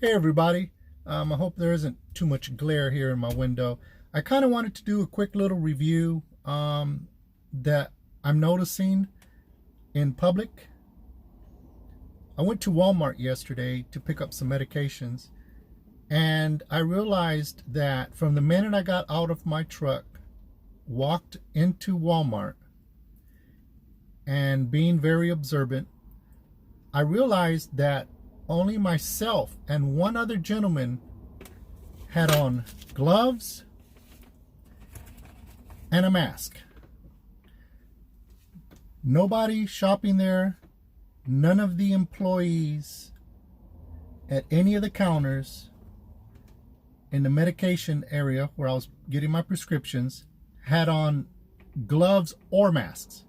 Hey everybody, I hope there isn't too much glare here in my window. I kind of wanted to do a quick little review that I'm noticing in public. I went to Walmart yesterday to pick up some medications, and I realized that from the minute I got out of my truck, walked into Walmart, and being very observant, I realized that only myself and one other gentleman had on gloves and a mask. Nobody shopping there, none of the employees at any of the counters in the medication area where I was getting my prescriptions had on gloves or masks.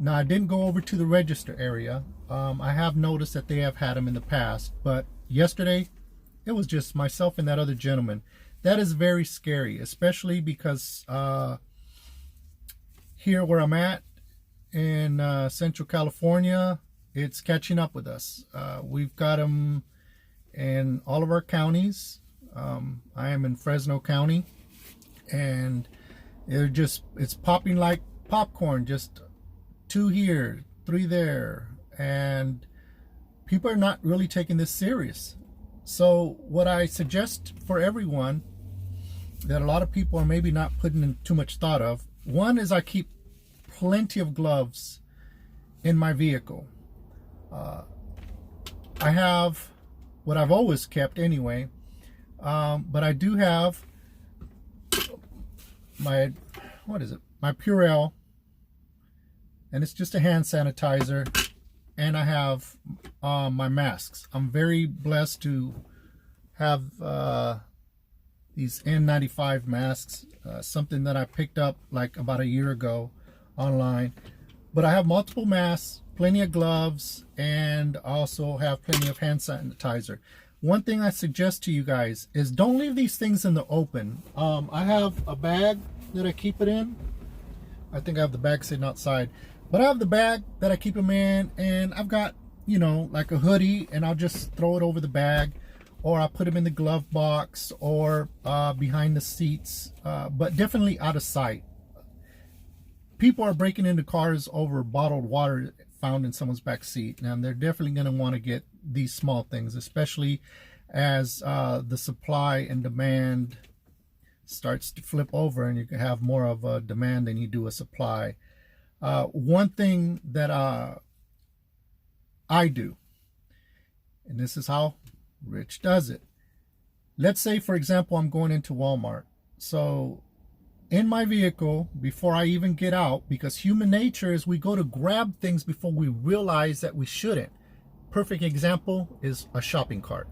Now, I didn't go over to the register area. I have noticed that they have had them in the past, but yesterday it was just myself and that other gentleman. That is very scary, especially because here where I'm at in Central California, it's catching up with us. We've got them in all of our counties. I am in Fresno County, and it's popping like popcorn, just 2 here, 3 there, and people are not really taking this serious. So what I suggest for everyone that a lot of people are maybe not putting in too much thought of, one is I keep plenty of gloves in my vehicle. I have what I've always kept anyway, but I do have my, my Purell, and it's just a hand sanitizer, and I have my masks. I'm very blessed to have these N95 masks, something that I picked up like about a year ago online. But I have multiple masks, plenty of gloves, and also have plenty of hand sanitizer. One thing I suggest to you guys is don't leave these things in the open. I have a bag that I keep it in. I think I have the bag sitting outside. But I have the bag that I keep them in, and I've got, like a hoodie, and I'll just throw it over the bag, or I'll put them in the glove box, or behind the seats, but definitely out of sight. People are breaking into cars over bottled water found in someone's back seat, and they're definitely going to want to get these small things, especially as the supply and demand starts to flip over, and you can have more of a demand than you do a supply. One thing that I do, and this is how Rich does it. Let's say, for example, I'm going into Walmart. So in my vehicle, before I even get out, because human nature is we go to grab things before we realize that we shouldn't. Perfect example is a shopping cart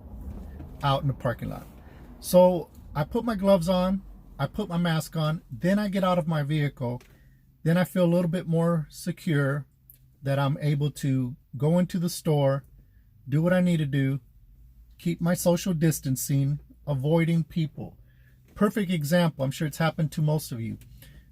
out in the parking lot. So I put my gloves on, I put my mask on, then I get out of my vehicle. Then I feel a little bit more secure that I'm able to go into the store, do what I need to do, keep my social distancing, avoiding people. Perfect example, I'm sure it's happened to most of you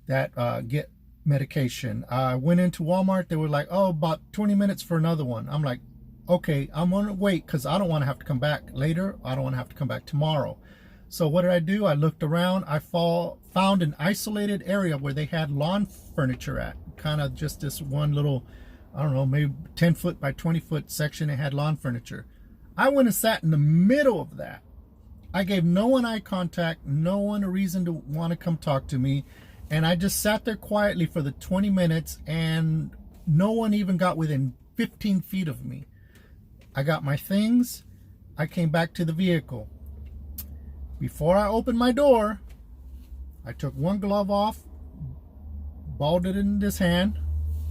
that get medication. I went into Walmart, they were like, oh, about 20 minutes for another one. I'm like, okay, I'm gonna wait because I don't want to have to come back later. I don't want to have to come back tomorrow. So what did I do? I looked around. I found an isolated area where they had lawn furniture at. Kind of just this one little, I don't know, maybe 10 foot by 20 foot section. It had lawn furniture. I went and sat in the middle of that. I gave no one eye contact, no one a reason to want to come talk to me. And I just sat there quietly for the 20 minutes, and no one even got within 15 feet of me. I got my things. I came back to the vehicle. Before I opened my door, I took one glove off, balled it in this hand.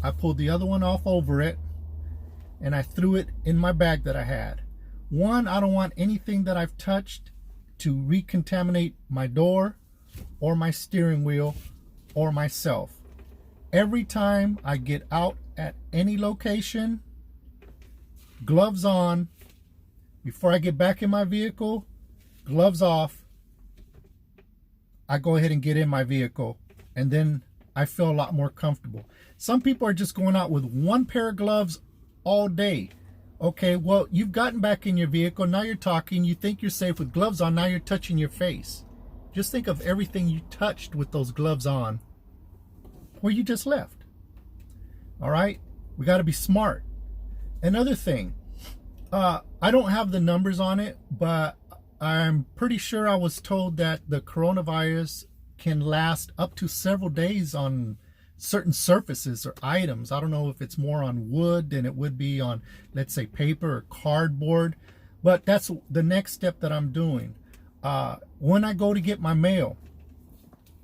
I pulled the other one off over it, and I threw it in my bag that I had. One, I don't want anything that I've touched to recontaminate my door or my steering wheel or myself. Every time I get out at any location, gloves on. Before I get back in my vehicle, gloves off. I go ahead and get in my vehicle, and then I feel a lot more comfortable. Some people are just going out with one pair of gloves all day. Okay, well, you've gotten back in your vehicle. Now you're talking. You think you're safe with gloves on. Now you're touching your face. Just think of everything you touched with those gloves on where you just left. All right? We got to be smart. Another thing, I don't have the numbers on it, but I'm pretty sure I was told that the coronavirus can last up to several days on certain surfaces or items. I don't know if it's more on wood than it would be on, let's say, paper or cardboard, but that's the next step that I'm doing. When I go to get my mail,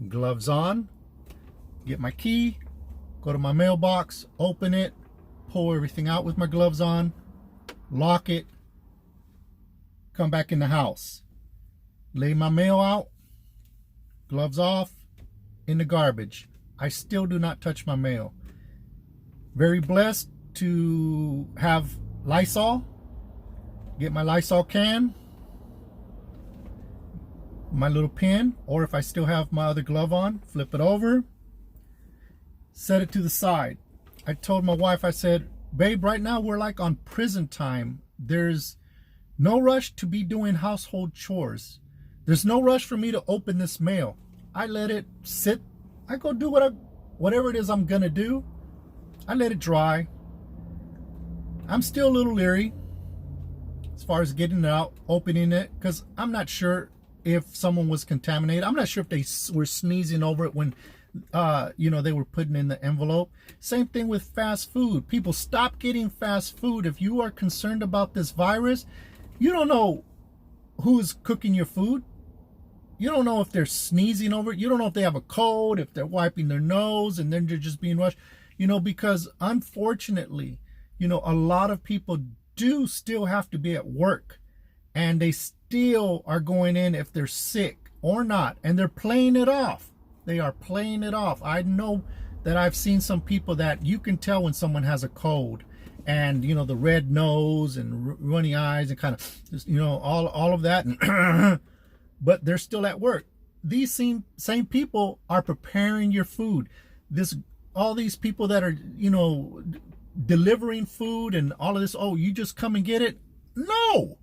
gloves on, get my key, go to my mailbox, open it, pull everything out with my gloves on, lock it, come back in the house, lay my mail out, gloves off, in the garbage. I still do not touch my mail. Very blessed to have Lysol. Get my Lysol can, my little pen, or if I still have my other glove on, flip it over, set it to the side. I told my wife, I said, babe, right now we're like on prison time. There's no rush to be doing household chores. There's no rush for me to open this mail. I let it sit. I go do whatever it is I'm gonna do. I let it dry. I'm still a little leery as far as getting it out, opening it, because I'm not sure if someone was contaminated. I'm not sure if they were sneezing over it when they were putting in the envelope. Same thing with fast food. People, stop getting fast food. If you are concerned about this virus, you don't know who's cooking your food. You don't know if they're sneezing over it. You don't know if they have a cold, if they're wiping their nose and then they're just being rushed, because unfortunately, a lot of people do still have to be at work and they still are going in if they're sick or not, and they're playing it off. They are playing it off. I know that I've seen some people that you can tell when someone has a cold and, the red nose and runny eyes and kind of, all of that. And but they're still at work. These same people are preparing your food. All these people that are, delivering food and all of this, oh, you just come and get it. No.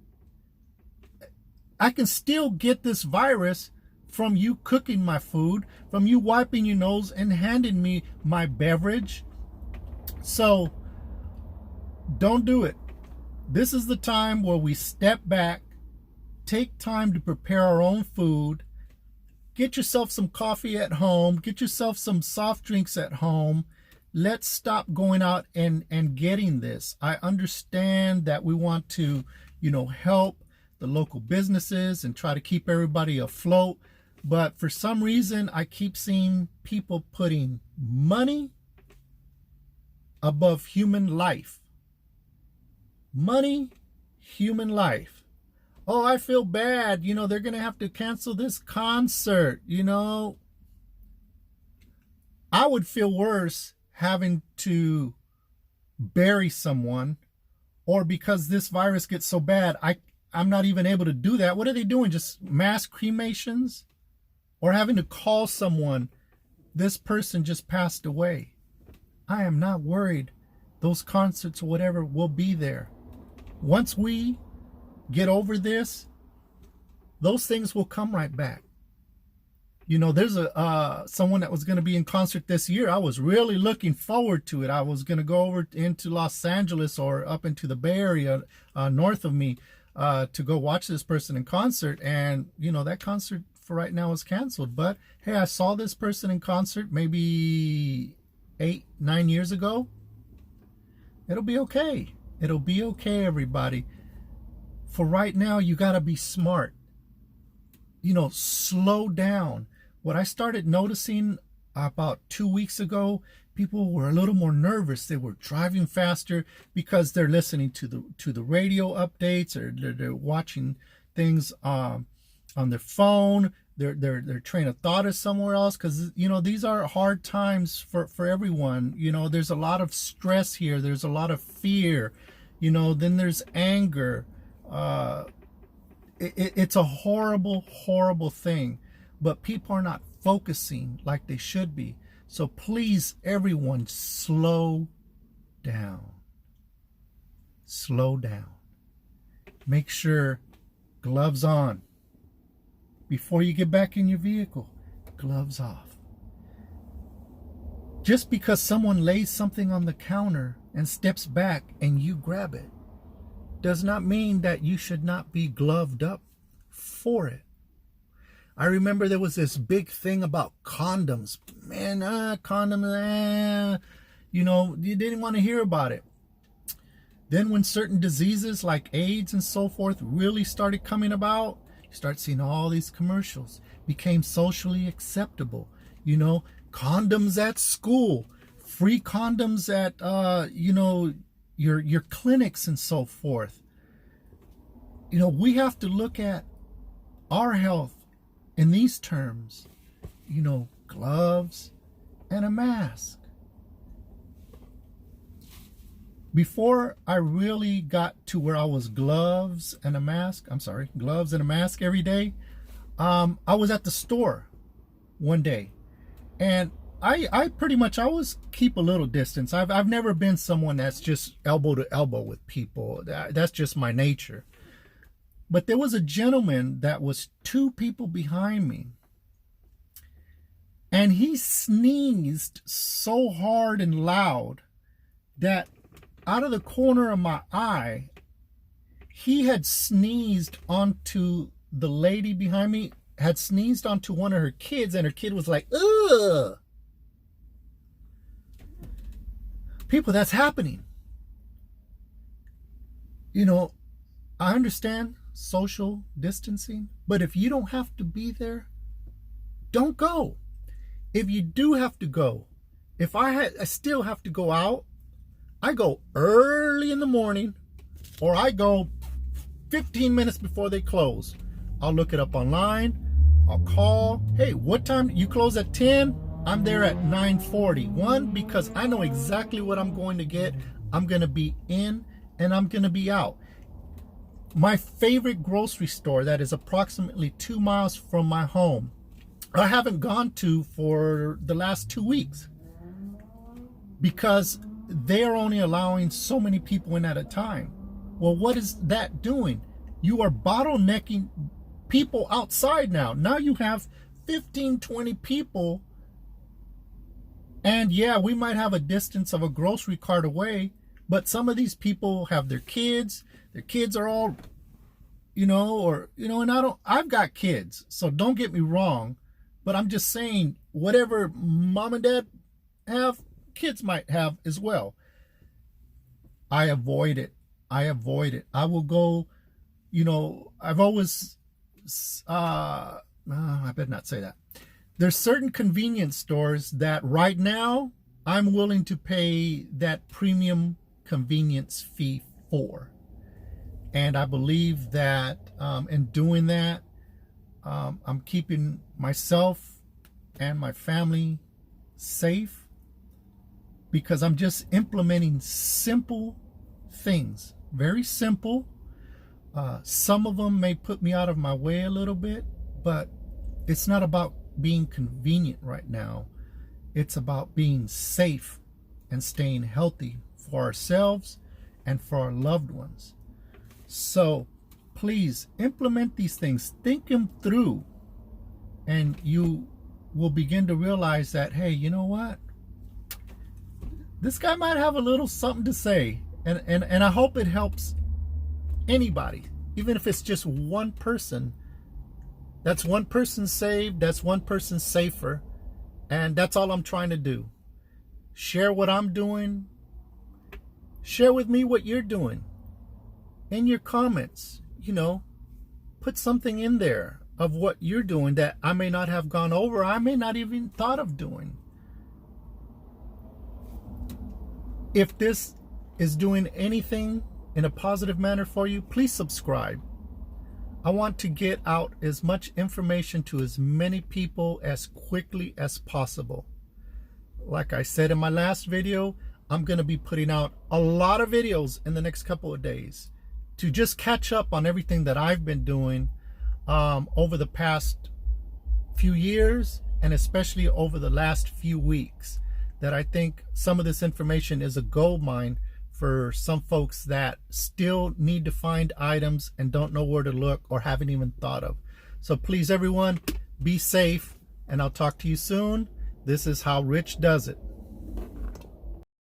I can still get this virus from you cooking my food, from you wiping your nose and handing me my beverage. So don't do it. This is the time where we step back, take time to prepare our own food, get yourself some coffee at home, get yourself some soft drinks at home. Let's stop going out and getting this. I understand that we want to, help the local businesses and try to keep everybody afloat. But for some reason, I keep seeing people putting money above human life. Money, human life. Oh, I feel bad. They're going to have to cancel this concert. I would feel worse having to bury someone, or because this virus gets so bad, I'm not even able to do that. What are they doing? Just mass cremations? Or having to call someone, this person just passed away. I am not worried. Those concerts or whatever will be there. Once we get over this, those things will come right back. There's someone that was going to be in concert this year. I was really looking forward to it. I was going to go over into Los Angeles or up into the Bay Area north of me to go watch this person in concert. And, that concert for right now is canceled. But, hey, I saw this person in concert maybe 8-9 years ago. It'll be okay. It'll be okay, everybody. For right now, you got to be smart. Slow down. What I started noticing about 2 weeks ago, people were a little more nervous. They were driving faster because they're listening to the radio updates, or they're watching things on their phone. Their train of thought is somewhere else, because these are hard times for everyone. There's a lot of stress here. There's a lot of fear. Then there's anger. It's a horrible, horrible thing, but people are not focusing like they should be. So please, everyone, slow down. slow down. Make sure gloves on. Before you get back in your vehicle, gloves off. Just because someone lays something on the counter and steps back and you grab it does not mean that you should not be gloved up for it. I remember there was this big thing about condoms. Man, condoms, you didn't want to hear about it. Then when certain diseases like AIDS and so forth really started coming about, you start seeing all these commercials. Became socially acceptable. Condoms at school, free condoms at your clinics and so forth. We have to look at our health in these terms. Gloves and a mask. Before I really got to where I was gloves and a mask every day, I was at the store one day. And I pretty much always keep a little distance. I've never been someone that's just elbow to elbow with people. That's just my nature. But there was a gentleman that was 2 people behind me. And he sneezed so hard and loud that out of the corner of my eye, he had sneezed onto the lady behind me, had sneezed onto one of her kids, and her kid was like, ugh. People, that's happening. I understand social distancing, but if you don't have to be there, don't go. If you do have to go, if I still have to go out, I go early in the morning, or I go 15 minutes before they close. I'll look it up online. I'll call. Hey, what time? You close at 10? I'm there at 9:40. One, because I know exactly what I'm going to get. I'm going to be in and I'm going to be out. My favorite grocery store that is approximately 2 miles from my home, I haven't gone to for the last 2 weeks because they are only allowing so many people in at a time. Well, what is that doing? You are bottlenecking people outside now. Now you have 15, 20 people. And yeah, we might have a distance of a grocery cart away, but some of these people have their kids. Their kids are all, and I've got kids, so don't get me wrong, but I'm just saying whatever mom and dad have, kids might have as well. I avoid it. I will go, I've always, I better not say that. There's certain convenience stores that right now I'm willing to pay that premium convenience fee for. And I believe that in doing that, I'm keeping myself and my family safe, because I'm just implementing simple things, very simple. Some of them may put me out of my way a little bit, but it's not about being convenient right now. It's about being safe and staying healthy for ourselves and for our loved ones. So please implement these things, think them through, and you will begin to realize that, hey, you know what? This guy might have a little something to say, and I hope it helps anybody, even if it's just one person. That's one person saved, that's one person safer, and that's all I'm trying to do. Share what I'm doing. Share with me what you're doing. In your comments, put something in there of what you're doing that I may not have gone over, I may not even thought of doing. If this is doing anything in a positive manner for you, please subscribe. I want to get out as much information to as many people as quickly as possible. Like I said in my last video, I'm going to be putting out a lot of videos in the next couple of days to just catch up on everything that I've been doing over the past few years, and especially over the last few weeks, that I think some of this information is a gold mine for some folks that still need to find items and don't know where to look or haven't even thought of. So please, everyone, be safe, and I'll talk to you soon. This is how Rich does it.